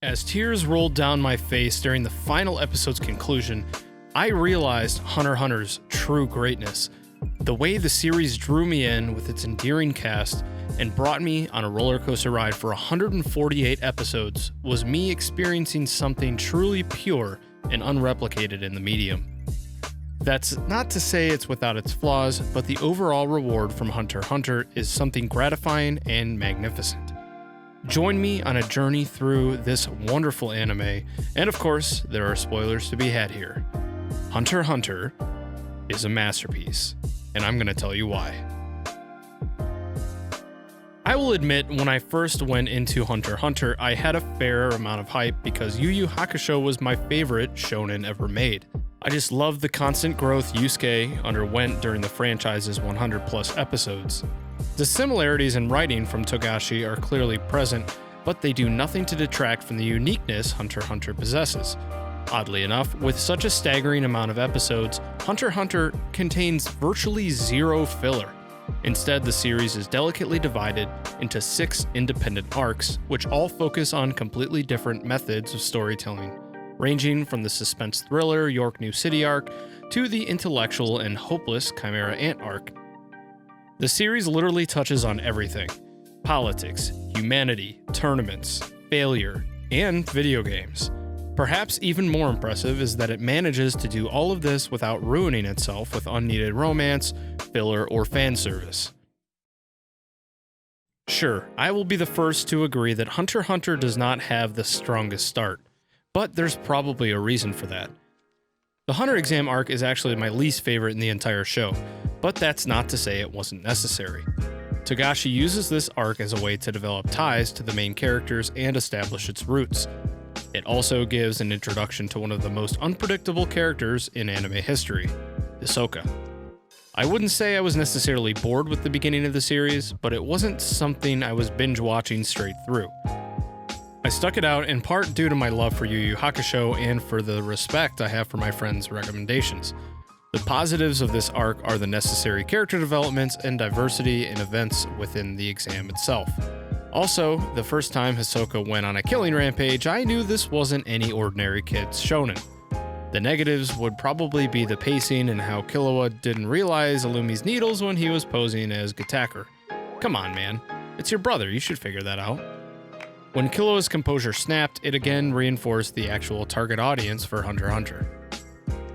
As tears rolled down my face during the final episode's conclusion, I realized Hunter x Hunter's true greatness. The way the series drew me in with its endearing cast and brought me on a roller coaster ride for 148 episodes was me experiencing something truly pure and unreplicated in the medium. That's not to say it's without its flaws, but the overall reward from Hunter x Hunter is something gratifying and magnificent. Join me on a journey through this wonderful anime, and of course, there are spoilers to be had here. Hunter x Hunter is a masterpiece, and I'm going to tell you why. I will admit, when I first went into Hunter x Hunter, I had a fair amount of hype because Yu Yu Hakusho was my favorite shonen ever made. I just loved the constant growth Yusuke underwent during the franchise's 100 plus episodes. The similarities in writing from Togashi are clearly present, but they do nothing to detract from the uniqueness Hunter x Hunter possesses. Oddly enough, with such a staggering amount of episodes, Hunter x Hunter contains virtually zero filler. Instead, the series is delicately divided into 6 independent arcs, which all focus on completely different methods of storytelling, ranging from the suspense thriller York New City arc to the intellectual and hopeless Chimera Ant arc. The series literally touches on everything: politics, humanity, tournaments, failure, and video games. Perhaps even more impressive is that it manages to do all of this without ruining itself with unneeded romance, filler, or fan service. Sure, I will be the first to agree that Hunter x Hunter does not have the strongest start, but there's probably a reason for that. The Hunter exam arc is actually my least favorite in the entire show, but that's not to say it wasn't necessary. Togashi uses this arc as a way to develop ties to the main characters and establish its roots. It also gives an introduction to one of the most unpredictable characters in anime history, Hisoka. I wouldn't say I was necessarily bored with the beginning of the series, but it wasn't something I was binge watching straight through. I stuck it out in part due to my love for Yu Yu Hakusho and for the respect I have for my friends' recommendations. The positives of this arc are the necessary character developments and diversity in events within the exam itself. Also, the first time Hisoka went on a killing rampage, I knew this wasn't any ordinary kid's shonen. The negatives would probably be the pacing and how Killua didn't realize Illumi's needles when he was posing as Gataker. Come on, man. It's your brother, you should figure that out. When Killua's composure snapped, it again reinforced the actual target audience for Hunter x Hunter.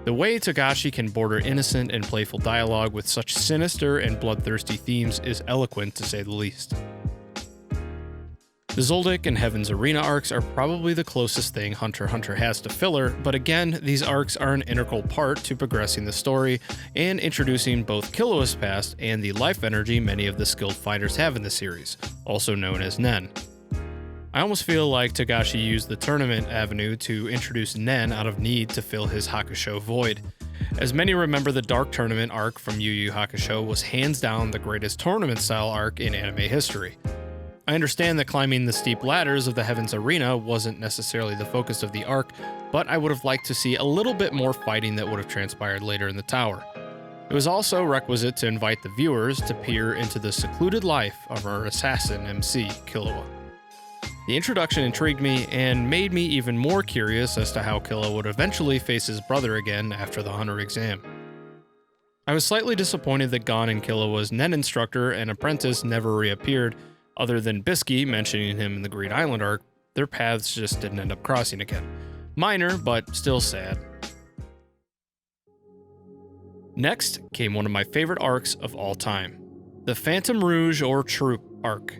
The way Togashi can border innocent and playful dialogue with such sinister and bloodthirsty themes is eloquent to say the least. The Zoldyck and Heaven's Arena arcs are probably the closest thing Hunter x Hunter has to filler, but again, these arcs are an integral part to progressing the story and introducing both Killua's past and the life energy many of the skilled fighters have in the series, also known as Nen. I almost feel like Togashi used the tournament avenue to introduce Nen out of need to fill his Hakusho void. As many remember, the Dark Tournament arc from Yu Yu Hakusho was hands down the greatest tournament-style arc in anime history. I understand that climbing the steep ladders of the Heaven's Arena wasn't necessarily the focus of the arc, but I would have liked to see a little bit more fighting that would have transpired later in the tower. It was also requisite to invite the viewers to peer into the secluded life of our assassin MC, Killua. The introduction intrigued me and made me even more curious as to how Killua would eventually face his brother again after the Hunter exam. I was slightly disappointed that Gon and Killua's Nen instructor and apprentice never reappeared. Other than Bisky mentioning him in the Green Island arc, their paths just didn't end up crossing again. Minor, but still sad. Next came one of my favorite arcs of all time, the Phantom Rouge or Troop arc.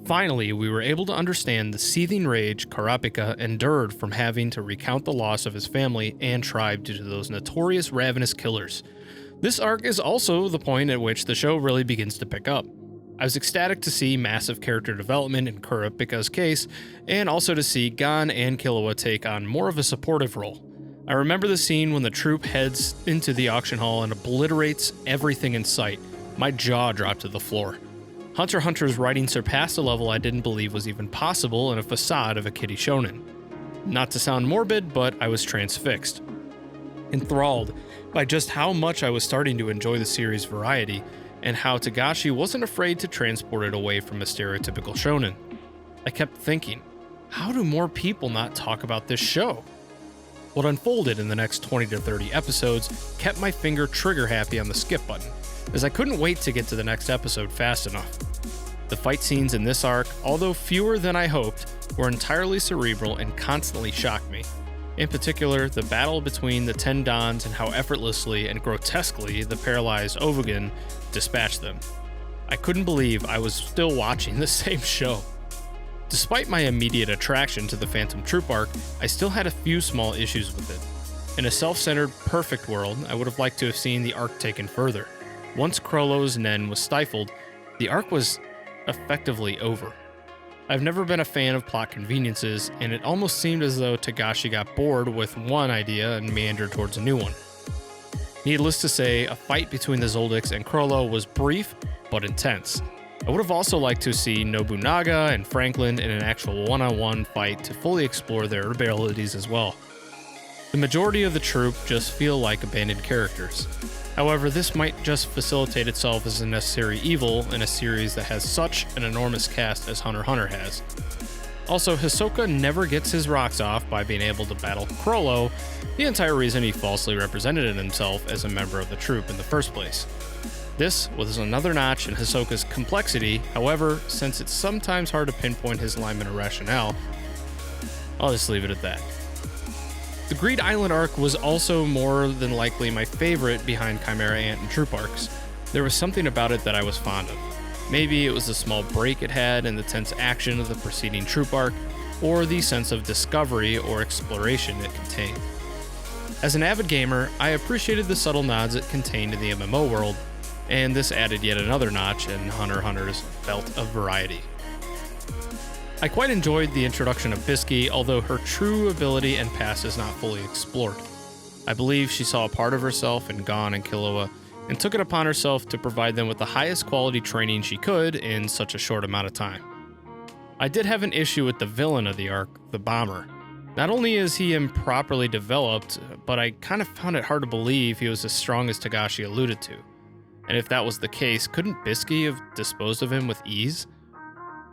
Finally, we were able to understand the seething rage Kurapika endured from having to recount the loss of his family and tribe due to those notorious ravenous killers. This arc is also the point at which the show really begins to pick up. I was ecstatic to see massive character development in Kurapika's case, and also to see Gon and Killua take on more of a supportive role. I remember the scene when the troop heads into the auction hall and obliterates everything in sight. My jaw dropped to the floor. Hunter x Hunter's writing surpassed a level I didn't believe was even possible in a facade of a kiddie shonen. Not to sound morbid, but I was transfixed. Enthralled by just how much I was starting to enjoy the series' variety, and how Togashi wasn't afraid to transport it away from a stereotypical shonen. I kept thinking, how do more people not talk about this show? What unfolded in the next 20 to 30 episodes kept my finger trigger happy on the skip button, as I couldn't wait to get to the next episode fast enough. The fight scenes in this arc, although fewer than I hoped, were entirely cerebral and constantly shocked me. In particular, the battle between the 10 Dons and how effortlessly and grotesquely the paralyzed Ovugen dispatched them. I couldn't believe I was still watching the same show. Despite my immediate attraction to the Phantom Troop arc, I still had a few small issues with it. In a self-centered, perfect world, I would have liked to have seen the arc taken further. Once Chrollo's Nen was stifled, the arc was effectively over. I've never been a fan of plot conveniences, and it almost seemed as though Togashi got bored with one idea and meandered towards a new one. Needless to say, a fight between the Zoldycks and Chrollo was brief but intense. I would have also liked to see Nobunaga and Franklin in an actual one-on-one fight to fully explore their abilities as well. The majority of the troop just feel like abandoned characters. However, this might just facilitate itself as a necessary evil in a series that has such an enormous cast as Hunter x Hunter has. Also, Hisoka never gets his rocks off by being able to battle Chrollo, the entire reason he falsely represented himself as a member of the troop in the first place. This was another notch in Hisoka's complexity. However, since it's sometimes hard to pinpoint his alignment or rationale, I'll just leave it at that. The Greed Island arc was also more than likely my favorite behind Chimera Ant and Troop arcs. There was something about it that I was fond of. Maybe it was the small break it had in the tense action of the preceding Troop arc, or the sense of discovery or exploration it contained. As an avid gamer, I appreciated the subtle nods it contained in the MMO world, and this added yet another notch in Hunter x Hunter's belt of variety. I quite enjoyed the introduction of Bisky, although her true ability and past is not fully explored. I believe she saw a part of herself in Gon and Killua, and took it upon herself to provide them with the highest quality training she could in such a short amount of time. I did have an issue with the villain of the arc, the Bomber. Not only is he improperly developed, but I kind of found it hard to believe he was as strong as Togashi alluded to. And if that was the case, couldn't Bisky have disposed of him with ease?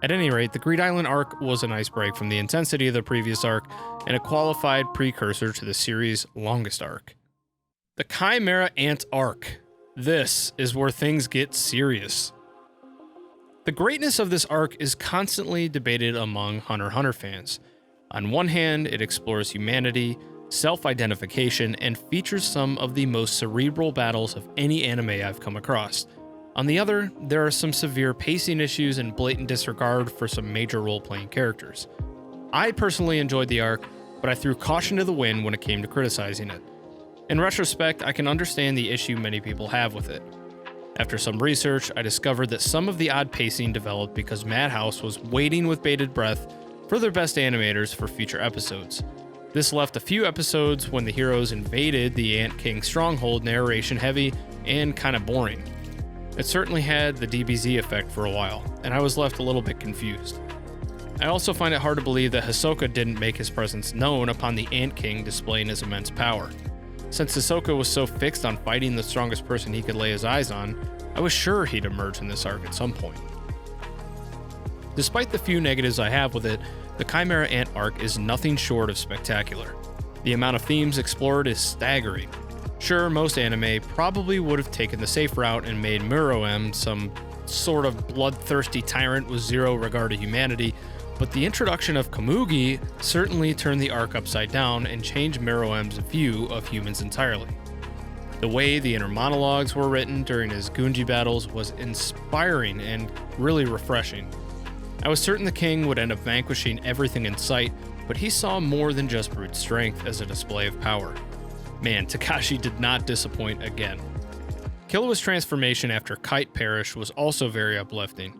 At any rate, the Greed Island arc was a nice break from the intensity of the previous arc, and a qualified precursor to the series' longest arc. The Chimera Ant arc. This is where things get serious. The greatness of this arc is constantly debated among Hunter x Hunter fans. On one hand, it explores humanity, self-identification, and features some of the most cerebral battles of any anime I've come across. On the other, there are some severe pacing issues and blatant disregard for some major role-playing characters. I personally enjoyed the arc, but I threw caution to the wind when it came to criticizing it. In retrospect, I can understand the issue many people have with it. After some research, I discovered that some of the odd pacing developed because Madhouse was waiting with bated breath for their best animators for future episodes. This left a few episodes when the heroes invaded the Ant King stronghold narration heavy and kinda boring. It certainly had the DBZ effect for a while, and I was left a little bit confused. I also find it hard to believe that Hisoka didn't make his presence known upon the Ant King displaying his immense power. Since Hisoka was so fixed on fighting the strongest person he could lay his eyes on, I was sure he'd emerge in this arc at some point. Despite the few negatives I have with it, the Chimera Ant arc is nothing short of spectacular. The amount of themes explored is staggering. Sure, most anime probably would have taken the safe route and made Meruem some sort of bloodthirsty tyrant with zero regard to humanity, but the introduction of Komugi certainly turned the arc upside down and changed Meruem's view of humans entirely. The way the inner monologues were written during his Gunji battles was inspiring and really refreshing. I was certain the king would end up vanquishing everything in sight, but he saw more than just brute strength as a display of power. Man, Togashi did not disappoint again. Killua's transformation after Kite perished was also very uplifting.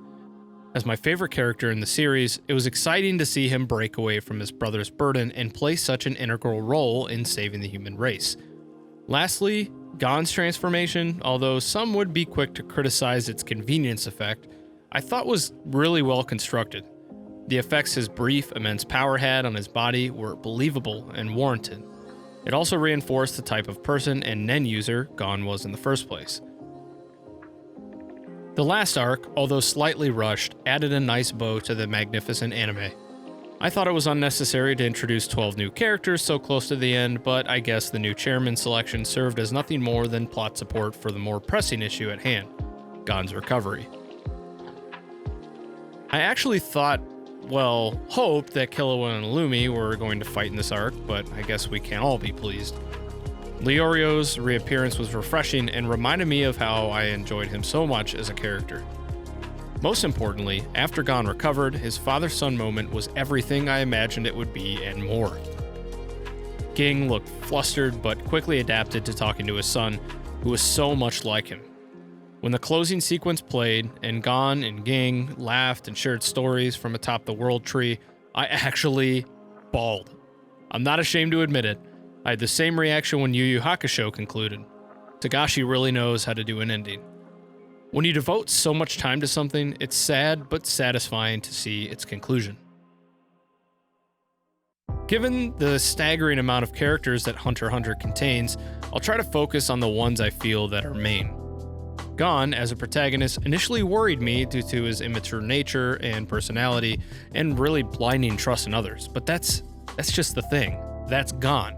As my favorite character in the series, it was exciting to see him break away from his brother's burden and play such an integral role in saving the human race. Lastly, Gon's transformation, although some would be quick to criticize its convenience effect, I thought was really well constructed. The effects his brief, immense power had on his body were believable and warranted. It also reinforced the type of person and Nen user Gon was in the first place. The last arc, although slightly rushed, added a nice bow to the magnificent anime. I thought it was unnecessary to introduce 12 new characters so close to the end, but I guess the new chairman selection served as nothing more than plot support for the more pressing issue at hand, Gon's recovery. I actually hoped that Killua and Illumi were going to fight in this arc, but I guess we can't all be pleased. Leorio's reappearance was refreshing and reminded me of how I enjoyed him so much as a character. Most importantly, after Gon recovered, his father-son moment was everything I imagined it would be and more. Ging looked flustered but quickly adapted to talking to his son, who was so much like him. When the closing sequence played and Gon and Ging laughed and shared stories from atop the world tree, I actually bawled. I'm not ashamed to admit it. I had the same reaction when Yu Yu Hakusho concluded. Togashi really knows how to do an ending. When you devote so much time to something, it's sad but satisfying to see its conclusion. Given the staggering amount of characters that Hunter x Hunter contains, I'll try to focus on the ones I feel that are main. Gon, as a protagonist, initially worried me due to his immature nature and personality, and really blinding trust in others, but that's just the thing. That's Gon.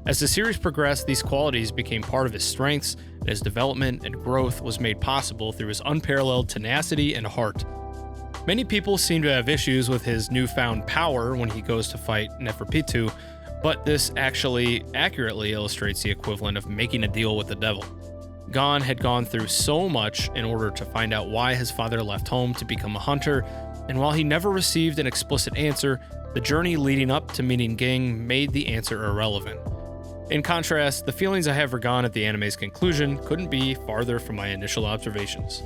As the series progressed, these qualities became part of his strengths, and his development and growth was made possible through his unparalleled tenacity and heart. Many people seem to have issues with his newfound power when he goes to fight Neferpitou, but this actually accurately illustrates the equivalent of making a deal with the devil. Gon had gone through so much in order to find out why his father left home to become a hunter, and while he never received an explicit answer, the journey leading up to meeting Ging made the answer irrelevant. In contrast, the feelings I have for Gon at the anime's conclusion couldn't be farther from my initial observations.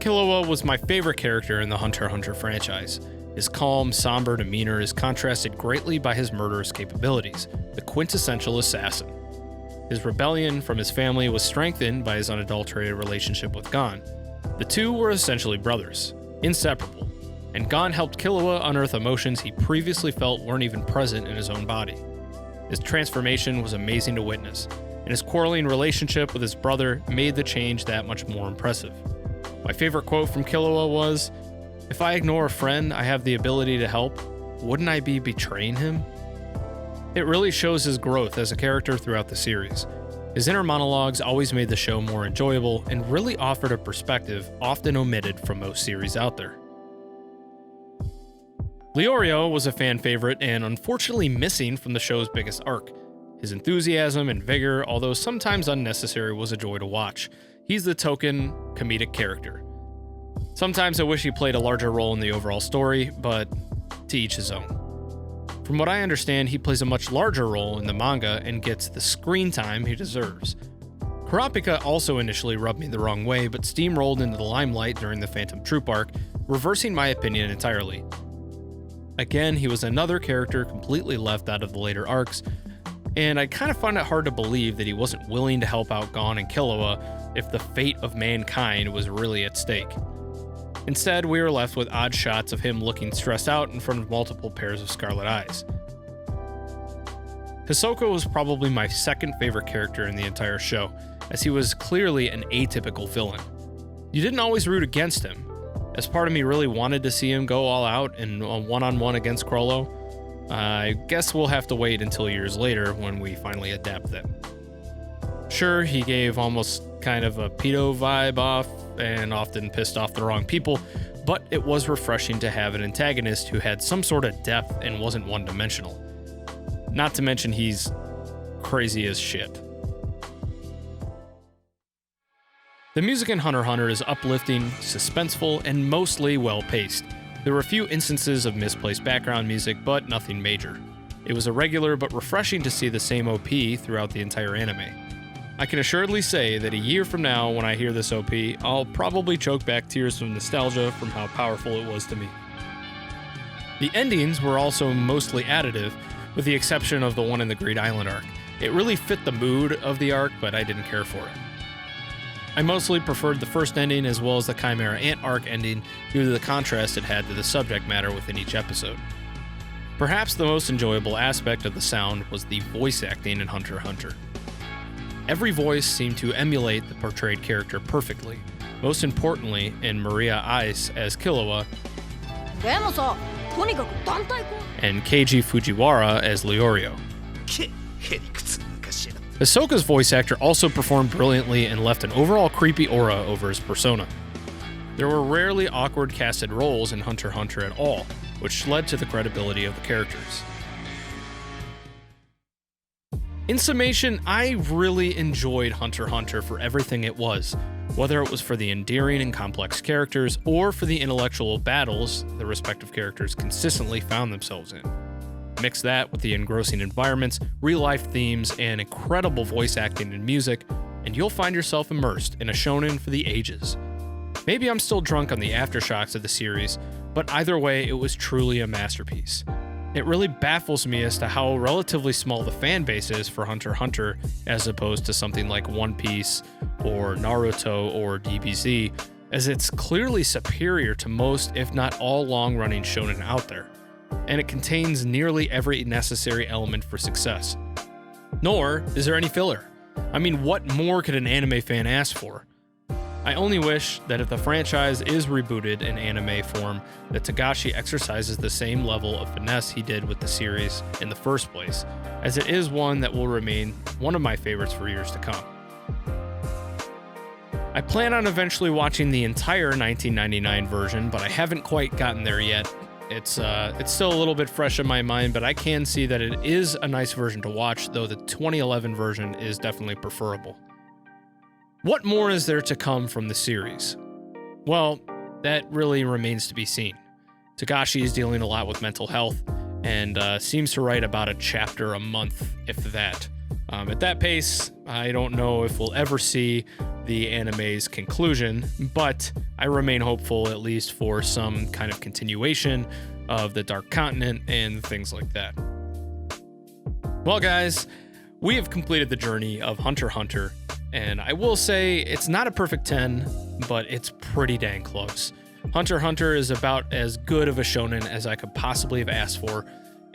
Killua was my favorite character in the Hunter x Hunter franchise. His calm, somber demeanor is contrasted greatly by his murderous capabilities, the quintessential assassin. His rebellion from his family was strengthened by his unadulterated relationship with Gon. The two were essentially brothers, inseparable, and Gon helped Killua unearth emotions he previously felt weren't even present in his own body. His transformation was amazing to witness, and his quarreling relationship with his brother made the change that much more impressive. My favorite quote from Killua was, "If I ignore a friend I have the ability to help, wouldn't I be betraying him?" It really shows his growth as a character throughout the series. His inner monologues always made the show more enjoyable and really offered a perspective often omitted from most series out there. Leorio was a fan favorite and unfortunately missing from the show's biggest arc. His enthusiasm and vigor, although sometimes unnecessary, was a joy to watch. He's the token comedic character. Sometimes I wish he played a larger role in the overall story, but to each his own. From what I understand, he plays a much larger role in the manga and gets the screen time he deserves. Kurapika also initially rubbed me the wrong way, but steamrolled into the limelight during the Phantom Troop arc, reversing my opinion entirely. Again, he was another character completely left out of the later arcs, and I kind of find it hard to believe that he wasn't willing to help out Gon and Killua if the fate of mankind was really at stake. Instead, we were left with odd shots of him looking stressed out in front of multiple pairs of scarlet eyes. Hisoka was probably my second favorite character in the entire show, as he was clearly an atypical villain. You didn't always root against him, as part of me really wanted to see him go all out in a one-on-one against Chrollo. I guess we'll have to wait until years later when we finally adapt them. Sure, he gave almost kind of a pedo vibe off and often pissed off the wrong people, but it was refreshing to have an antagonist who had some sort of depth and wasn't one-dimensional. Not to mention he's crazy as shit. The music in Hunter x Hunter is uplifting, suspenseful, and mostly well-paced. There were a few instances of misplaced background music, but nothing major. It was irregular but refreshing to see the same OP throughout the entire anime. I can assuredly say that a year from now, when I hear this OP, I'll probably choke back tears of nostalgia from how powerful it was to me. The endings were also mostly additive, with the exception of the one in the Great Island arc. It really fit the mood of the arc, but I didn't care for it. I mostly preferred the first ending as well as the Chimera Ant arc ending due to the contrast it had to the subject matter within each episode. Perhaps the most enjoyable aspect of the sound was the voice acting in Hunter x Hunter. Every voice seemed to emulate the portrayed character perfectly, most importantly in Maria Ice as Killua, and Keiji Fujiwara as Leorio. Hisoka's voice actor also performed brilliantly and left an overall creepy aura over his persona. There were rarely awkward casted roles in Hunter x Hunter at all, which led to the credibility of the characters. In summation, I really enjoyed Hunter x Hunter for everything it was, whether it was for the endearing and complex characters or for the intellectual battles the respective characters consistently found themselves in. Mix that with the engrossing environments, real-life themes, and incredible voice acting and music, and you'll find yourself immersed in a shonen for the ages. Maybe I'm still drunk on the aftershocks of the series, but either way, it was truly a masterpiece. It really baffles me as to how relatively small the fan base is for Hunter x Hunter as opposed to something like One Piece or Naruto or DBZ, as it's clearly superior to most, if not all, long-running shonen out there, and it contains nearly every necessary element for success. Nor is there any filler. I mean, what more could an anime fan ask for? I only wish that if the franchise is rebooted in anime form, that Togashi exercises the same level of finesse he did with the series in the first place, as it is one that will remain one of my favorites for years to come. I plan on eventually watching the entire 1999 version, but I haven't quite gotten there yet. It's still a little bit fresh in my mind, but I can see that it is a nice version to watch, though the 2011 version is definitely preferable. What more is there to come from the series? Well, that really remains to be seen. Togashi is dealing a lot with mental health and seems to write about a chapter a month, if that. At that pace, I don't know if we'll ever see the anime's conclusion, but I remain hopeful at least for some kind of continuation of the Dark Continent and things like that. Well, guys, we have completed the journey of Hunter x Hunter, and I will say it's not a perfect 10, but it's pretty dang close. Hunter x Hunter is about as good of a shonen as I could possibly have asked for,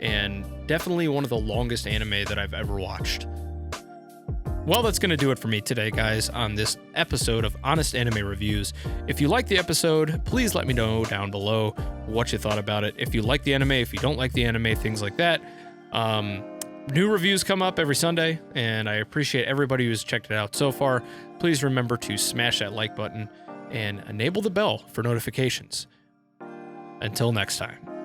and definitely one of the longest anime that I've ever watched. Well, that's going to do it for me today, guys, on this episode of Honest Anime Reviews. If you liked the episode, please let me know down below what you thought about it. If you like the anime, if you don't like the anime, things like that. New reviews come up every Sunday, and I appreciate everybody who's checked it out so far. Please remember to smash that like button and enable the bell for notifications. Until next time.